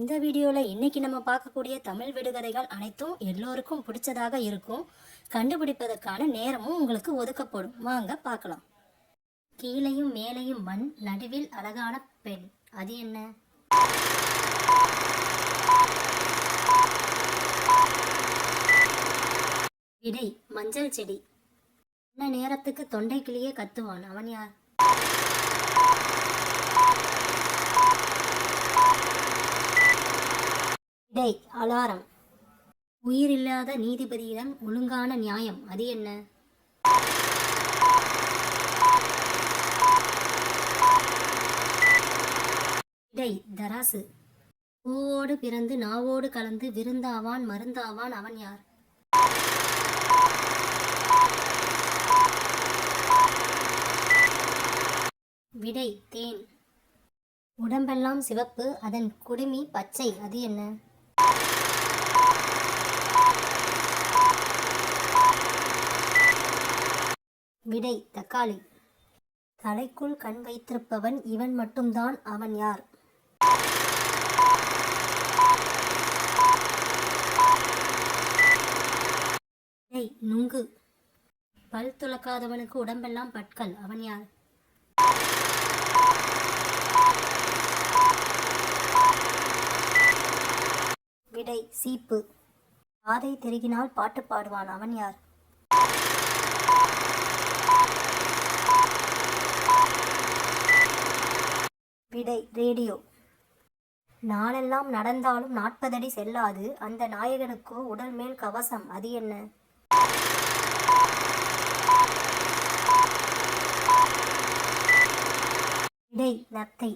இந்த வீடியோவில் இன்னைக்கு நம்ம பார்க்கக்கூடிய தமிழ் விடுகதைகள் அனைத்தும் எல்லோருக்கும் பிடிச்சதாக இருக்கும். கண்டுபிடிப்பதற்கான நேரமும் உங்களுக்கு ஒதுக்கப்படும். வாங்க பார்க்கலாம். கீழையும் மேலையும் மண், நடுவில் அழகான பெண், அது என்ன? விடை மஞ்சள் செடி. என்ன நேரத்துக்கு தொண்டை கிளியே கத்துவான், அவன் யார்? விடை அலாரம். உயிரில்லாத நீதிபதியிடம் ஒழுங்கான நியாயம், அது என்ன? விடை தராசு. பூவோடு பிறந்து நாவோடு கலந்து விருந்தாவான் மருந்தாவான், அவன் யார்? விடை தேன். உடம்பெல்லாம் சிவப்பு, அதன் குடுமி பச்சை, அது என்ன? விடை தக்காளி. தலைக்குள் கண் வைத்திருப்பவன் இவன் மட்டும்தான், அவன் யார்? விடை நுங்கு. பல் துலக்காதவனுக்கு உடம்பெல்லாம் பற்கள், அவன் யார்? விடை சீப்பு. பாதை தெருகினால் பாட்டு பாடுவான், அவன் யார்? விடை ரேடியோ. நாளெல்லாம் நடந்தாலும் 40 அடி செல்லாது, அந்த நாயகனுக்கோ உடல் மேல் கவசம், அது என்ன? விடை நத்தை.